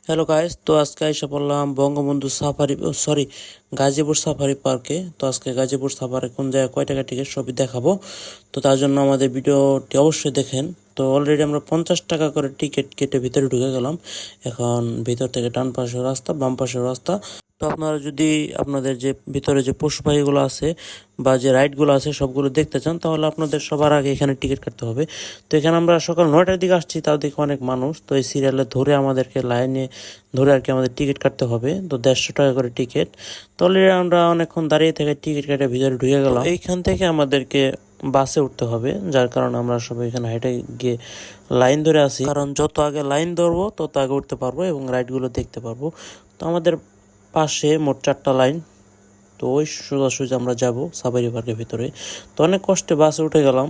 Hello guys, তো আজকে এসে পড়লাম Bangabandhu safari sorry Gazipur safari পার্কে। তো আজকে গাজীপুর সাফারি কোন জায়গায় কয় টাকা টিকিট সবই দেখাবো। তো তার জন্য আমাদের ভিডিওটি অবশ্যই দেখেন। তো অলরেডি আমরা 50 টাকা করে টিকিট কেটে ভিতরে ঢুকে গেলাম। এখন ভিতর থেকে ডান পাশের রাস্তা, বাম পাশের রাস্তা। তো আপনারা যদি আপনাদের যে ভিতরে যে পশুপাখিগুলো আছে বা যে রাইডগুলো আছে সবগুলো দেখতে চান, তাহলে আপনাদের সবার আগে এখানে টিকিট কাটতে হবে। তো এখানে আমরা সকাল 9টার দিকে আসছি, তার দিকে অনেক মানুষ। তো এই সিরিয়ালে ধরে আমাদেরকে লাইনে ধরে আর কি আমাদের টিকিট কাটতে হবে। তো 150 টাকা করে টিকিট। তো অলরেডি আমরা অনেকক্ষণ দাঁড়িয়ে থেকে টিকিট কেটে ভিতরে ঢুকে গেলাম। এইখান থেকে আমাদেরকে বাসে উঠতে হবে, যার কারণে আমরা সবাই এখানে হেঁটে গিয়ে লাইন ধরে আসি, কারণ যত আগে লাইন ধরবো তত আগে উঠতে পারবো এবং রাইডগুলো দেখতে পারবো। তো আমাদের পাশে মোট 4টা লাইন। তো ওই সোজাসুজি আমরা যাব সাফারি পার্কের ভিতরে। তো অনেক কষ্টে বাসে উঠে গেলাম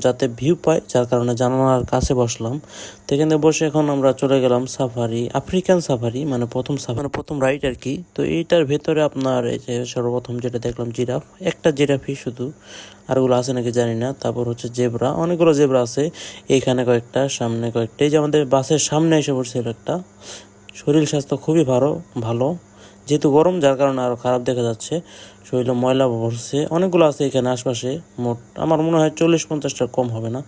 যাতে ভিউ পাই, যার কারণে জানালার কাছে বসলাম। তো এখানে বসে এখন আমরা চলে গেলাম সাফারি, আফ্রিকান সাফারি, মানে প্রথম রাইড আর কি। তো এইটার ভেতরে আপনার এই যে সর্বপ্রথম যেটা দেখলাম জিরাফ, একটা জিরাফই শুধু, আরগুলো আছে নাকি জানি না। তারপর হচ্ছে জেব্রা, অনেকগুলো জেব্রা আছে, এইখানে কয়েকটা, সামনে কয়েকটা। এই যে আমাদের বাসের সামনে এসে পড়ছিল একটা। শরীর স্বাস্থ্য খুবই ভালো, যেহেতু গরম যার কারণে আরও খারাপ দেখা যাচ্ছে। শরীরে ময়লা ভরছে, অনেকগুলো আছে এখানে আশপাশে। মোট আমার মনে হয় 40-50টা কম হবে না।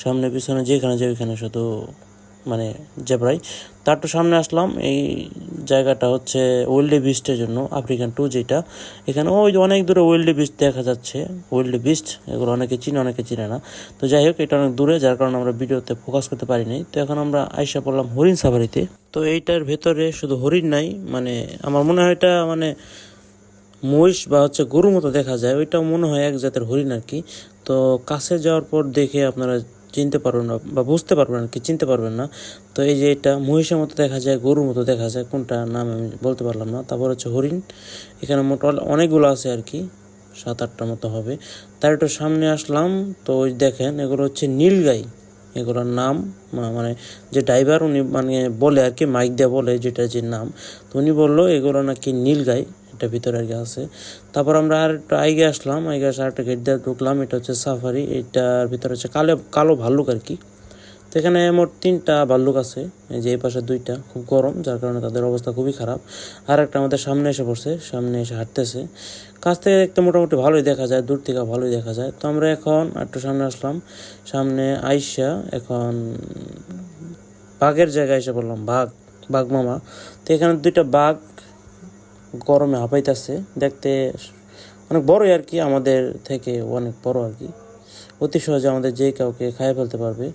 সামনে পিছনে যেখানে যে ওইখানে শুধু মানে জেব্রাই। তার একটু সামনে আসলাম, এই জায়গাটা হচ্ছে ওয়েল্ডে বিস্টের জন্য, আফ্রিকান টু যেটা। এখানে ওই যে অনেক দূরে ওয়েল্ডে বিস্ট দেখা যাচ্ছে। ওয়েল্ডে বিস্ট এগুলো অনেকে চিনে, অনেকে চিনে না। তো যাই হোক, এটা অনেক দূরে, যার কারণে আমরা ভিডিওতে ফোকাস করতে পারিনি। তো এখন আমরা আইসা পড়লাম হরিণ সাফারিতে। তো এইটার ভেতরে শুধু হরিণ নাই, মানে আমার মনে হয় এটা মানে মহিষ বা হচ্ছে গরুর মতো দেখা যায়, ওইটাও মনে হয় এক জাতের হরিণ আর কি। তো কাছে যাওয়ার পর দেখে আপনারা চিনতে পারবেন না বা বুঝতে পারবেন আর কি, চিনতে পারবেন না। তো এই যে এটা মহিষের মতো দেখা যায়, গরুর মতো দেখা যায়, কোনটা নাম আমি বলতে পারলাম না। তারপর হচ্ছে হরিণ, এখানে মোট অনেকগুলো আছে আর কি, 7-8টার মতো হবে। তার একটু সামনে আসলাম, তো ওই দেখেন এগুলো হচ্ছে নীলগাই। এগুলোর নাম মানে যে ড্রাইভার উনি মানে বলে আর কি, মাইক দিয়ে বলে যেটা যে নাম। তো উনি বললো এগুলো নাকি নীলগাই, এটা ভিতরে আর কি আছে। তারপর আমরা আর একটু আইগে আসলাম, আইগে আসে আরেকটা গেট দিয়ে ঢুকলাম। এটা হচ্ছে সাফারি, এটার ভিতরে হচ্ছে কালো ভাল্লুক আর কি। তো এখানে মোট 3টা ভাল্লুক আছে, এই যে এই পাশে 2টা, খুব গরম যার কারণে তাদের অবস্থা খুবই খারাপ। আর একটা আমাদের সামনে এসে পড়ছে, সামনে এসে হাঁটতেছে। কাছ থেকে দেখতে মোটামুটি ভালোই দেখা যায়, দূর থেকে ভালোই দেখা যায়। তো আমরা এখন একটু সামনে আসলাম, সামনে আইসা এখন বাঘের জায়গায় এসে পড়লাম, বাঘ মামা। তো এখানে 2টা বাঘ গরমে হাঁপাইতেছে, দেখতে অনেক বড়ই আর কি, আমাদের থেকে অনেক বড় আর কি। অতি সহজে আমাদের যে কাউকে খাইয়ে ফেলতে পারবে।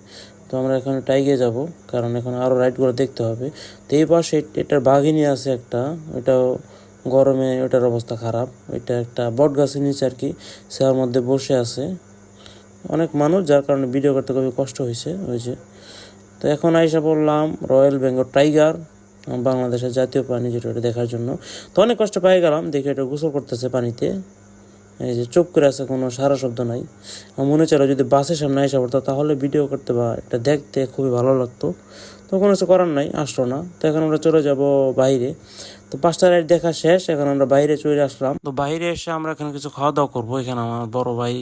তো আমরা এখন টাইগে যাব, কারণ এখন আরও রাইডগুলো দেখতে হবে। তো এই পাশে এটার বাঘিনী আছে একটা, ওইটাও গরমে ওটার অবস্থা খারাপ। ওইটা একটা বট গাছের নিচে আর কি, সেটার মধ্যে বসে আছে অনেক মানুষ, যার কারণে ভিডিও করতে খুবই কষ্ট হয়েছে ওই যে। তো এখন আইসা পড়লাম রয়্যাল বেঙ্গল টাইগার, বাংলাদেশের জাতীয় প্রাণী, যেটা ওটা দেখার জন্য। তো অনেক কষ্ট পাই গেলাম দেখে, এটা গোসল করতেছে পানিতে। এই যে চুপ করে আছে, কোনো সারা শব্দ নাই। আমার মনে চাইলো যদি বাসের সামনে এসে পড়তো তাহলে ভিডিও করতে বা এটা দেখতে খুবই ভালো লাগতো। তো কোনো কিছু করার নাই, আসলো না। তো এখন আমরা চলে যাব বাইরে। তো 5টা রাইড দেখা শেষ, এখন আমরা বাইরে চলে আসলাম। তো বাইরে এসে আমরা এখানে কিছু খাওয়া দাওয়া করবো। এখানে আমার বড় ভাই,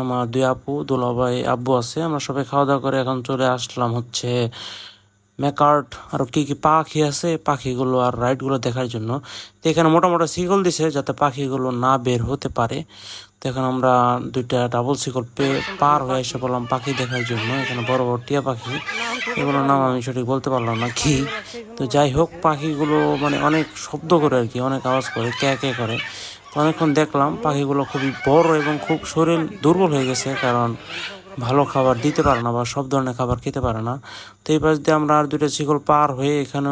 আমার 2 আপু, দুলা ভাই, আব্বু আছে। আমরা সবাই খাওয়া দাওয়া করে এখন চলে আসলাম হচ্ছে ম্যাকার্ট, আর কি কি পাখি আছে পাখিগুলো আর রাইডগুলো দেখার জন্য। তো এখানে মোটামুটি শিকল দিছে যাতে পাখিগুলো না বের হতে পারে। তো এখন আমরা 2টা ডাবল শিকল পার হয়ে এসে বললাম পাখি দেখার জন্য। এখানে বড় বড় টিয়া পাখি, এগুলোর নাম আমি সঠিক বলতে পারলাম না কি। তো যাই হোক, পাখিগুলো মানে অনেক শব্দ করে আর কি, অনেক আওয়াজ করে, ক্যা ক্যা করে। তো অনেকক্ষণ দেখলাম, পাখিগুলো খুবই বড় এবং খুব শরীর দুর্বল হয়ে গেছে, কারণ ভালো খাবার দিতে পারে না বা সব ধরনের খাবার খেতে পারে না। তো এই পাশ দিয়ে আমরা আর 2টা শিকল পার হয়ে এখানে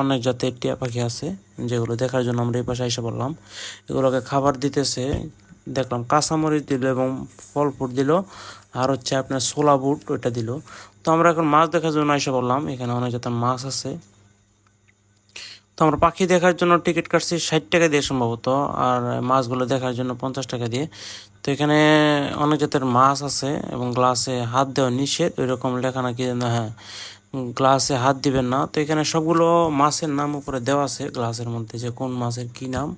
অনেক জাতের টিয়া পাখি আছে, যেগুলো দেখার জন্য আমরা এই পাশে এসে পড়লাম। এগুলোকে খাবার দিতেছে, দেখলাম কাঁচামরিচ দিল এবং ফল ফুট দিল, আর হচ্ছে আপনার ছোলা বুট ওইটা দিল। তো আমরা এখন মাছ দেখার জন্য এসে পড়লাম, এখানে অনেক জাতের মাছ আছে। তো আমরা পাখি দেখার জন্য টিকিট কাটছি 60 টাকা দিয়ে সম্ভবত, আর মাছগুলো দেখার জন্য 50 টাকা দিয়ে। তো এখানে অনেক জাতের মাছ আছে এবং গ্লাসে হাত দেওয়া নিষেধ, ওইরকম লেখা নাকি, হ্যাঁ, গ্লাসে হাত দিবেন না। তো এখানে সবগুলো মাছের নাম উপরে দেওয়া আছে গ্লাসের মধ্যে, যে কোন মাছের কি নাম।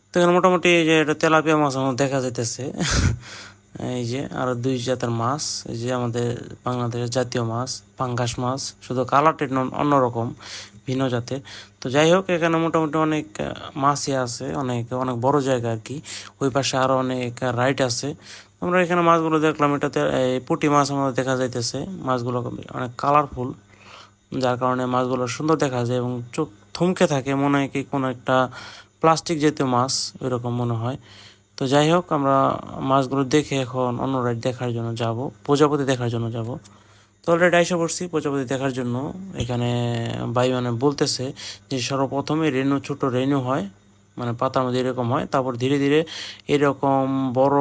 তো এখানে মোটামুটি এই যে এটা তেলাপিয়া মাছ আমার দেখা যাইতেছে এই যে আরো 2 জাতের মাছ, এই যে আমাদের বাংলাদেশের জাতীয় মাছ পাঙ্গাস মাছ, শুধু কালারটা অন্যরকম, ভিন্ন জাতের। তো যাই হোক, এখানে মোটামুটি অনেক মাছই আছে, অনেক অনেক বড় জায়গা আর কি। ওই পাশে আরও অনেক রাইড আছে। আমরা এখানে মাছগুলো দেখলাম, এটাতে এই পুঁটি মাছ আমাদের দেখা যাইতেছে। মাছগুলো অনেক কালারফুল, যার কারণে মাছগুলো সুন্দর দেখা যায় এবং চোখ থমকে থাকে, মনে হয় কি কোনো একটা প্লাস্টিক জাতীয় মাছ ওইরকম মনে হয়। তো যাই হোক, আমরা মাছগুলো দেখে এখন অন্য রাইড দেখার জন্য যাব, প্রজাপতি দেখার জন্য যাব। তো অলরেডি আইসা পড়ছি প্রজাপতি দেখার জন্য। এখানে ভাই মানে বলতেছে যে সর্বপ্রথমে রেনু, ছোট রেনু হয়, মানে পাতার মধ্যে এরকম হয়, তারপর ধীরে ধীরে এরকম বড়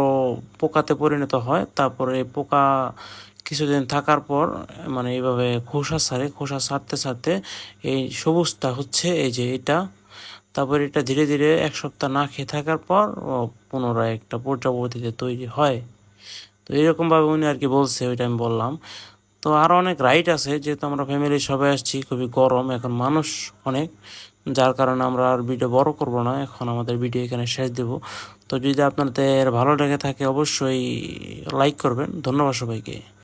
পোকাতে পরিণত হয়। তারপরে এই পোকা কিছুদিন থাকার পর মানে এইভাবে খোসা ছাড়ে, খোসা ছাড়তে ছাড়তে এই সবুজটা হচ্ছে এই যে এটা। তারপর এটা ধীরে ধীরে 1 সপ্তাহ না খেয়ে থাকার পর পুনরায় একটা প্রজাপতিতে তৈরি হয়। তো এরকমভাবে উনি আর কি বলছে, ওইটা আমি বললাম। তো আরও অনেক রাইড আছে, যেহেতু আমরা ফ্যামিলি সবাই আসছি, খুবই গরম এখন, মানুষ অনেক, যার কারণে আমরা আর ভিডিও বড় করব না, এখন আমাদের ভিডিও এখানে শেষ দেব। তো যদি আপনাদের ভালো লেগে থাকে অবশ্যই লাইক করবেন। ধন্যবাদ সবাইকে।